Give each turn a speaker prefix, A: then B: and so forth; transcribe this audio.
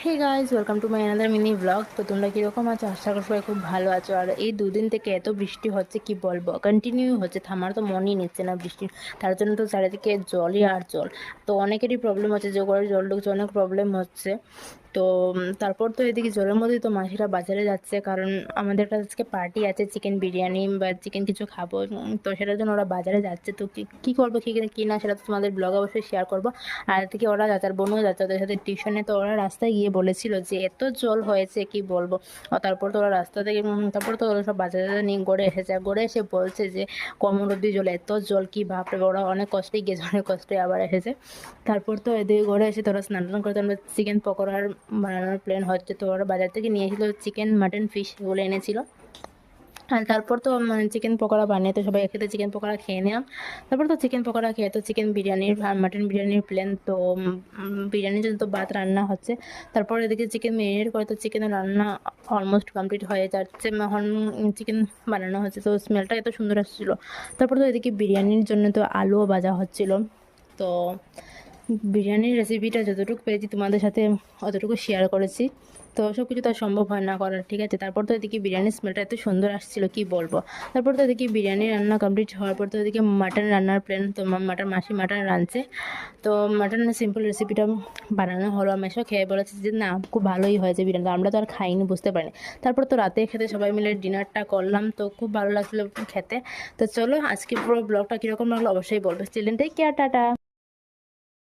A: Hey guys, welcome to my another mini blog. তো তোমরা কীরকম আছো? আশা করি সবাই খুব ভালো আছো। আর এই দুদিন থেকে এত বৃষ্টি হচ্ছে কি বলবো, কন্টিনিউ হচ্ছে, থামার তো মনই নিচ্ছে না বৃষ্টি। তার জন্য তো চারিদিকে জলই আর জল। তো অনেকেরই প্রবলেম হচ্ছে, যে ঘরে জল ঢুকছে, অনেক প্রবলেম হচ্ছে। তো তারপর তো এদিকে জলের মধ্যেই তো মাসিরা বাজারে যাচ্ছে, কারণ আমাদের একটা আজকে পার্টি আছে, চিকেন বিরিয়ানি বা চিকেন কিছু খাবো। তো সেটার জন্য ওরা বাজারে যাচ্ছে। তো কী করবো, কী না, সেটা তো তোমাদের ব্লগ অবশ্যই শেয়ার করবো। আর এদিকে ওরা যাচ্ছে, আর বোনও যাচ্ছে ওদের সাথে টিউশনে। তো ওরা রাস্তায় গিয়ে বলেছিল যে এত জল হয়েছে কি বলবো। তারপর তো ওরা রাস্তা থেকে তারপর তো ওরা সব বাজারে নিয়ে গড়ে এসেছে, আর গড়ে এসে বলছে যে কোমর অব্দি জল, এত জল কি বাপরে। ওরা অনেক কষ্টেই গেছে, অনেক কষ্টে আবার এসেছে। তারপর তো এদিকে গড়ে এসে তোরা স্নান টান করে তো আমরা চিকেন পকোড়ার বানানোর প্ল্যান হচ্ছে। তো ওরা বাজার থেকে নিয়ে এসেছিলো চিকেন, মাটন, ফিশ এগুলো এনেছিল। আর তারপর তো চিকেন পকোড়া বানিয়ে তো সবাই একসাথে চিকেন পকোড়া খেয়ে নিলাম। তারপর তো চিকেন পকোড়া খেয়ে তো চিকেন বিরিয়ানির আর মাটন বিরিয়ানির প্ল্যান। তো বিরিয়ানির জন্য তো ভাত রান্না হচ্ছে। তারপর এদিকে চিকেন মেরিনেট করে তো চিকেনের রান্না অলমোস্ট কমপ্লিট হয়ে যাচ্ছে। এখন চিকেন বানানো হচ্ছে, তো স্মেলটা এত সুন্দর আসছিলো। তারপর তো এদিকে বিরিয়ানির জন্য তো আলুও ভাজা হচ্ছিলো। তো বিরিয়ানির রেসিপিটা যতটুকু পেরেছি তোমাদের সাথে অতটুকু শেয়ার করেছি। তো সব কিছু তো আর সম্ভব হয় না করার, ঠিক আছে। তারপর তো এদিকে বিরিয়ানির স্মেলটা এত সুন্দর আসছিলো কি বলবো। তারপর তো এদিকে বিরিয়ানি রান্না কমপ্লিট হওয়ার পর তো এদিকে মাটন রান্নার প্ল্যান। তো মাসি মাটন রাঁধছে। তো মাটনের সিম্পল রেসিপিটা বানানো হলো। আমি এসব খেয়ে বলেছি যে না, খুব ভালোই হয়েছে বিরিয়ানি। আমরা তো আর খাইনি, বুঝতে পারিনি। তারপর তো রাতে খেতে সবাই মিলে ডিনারটা করলাম, তো খুব ভালো লাগছিলো খেতে। তো চলো, আজকে পুরো ব্লগটা কীরকম লাগলো অবশ্যই বলবে। Children take care, tata.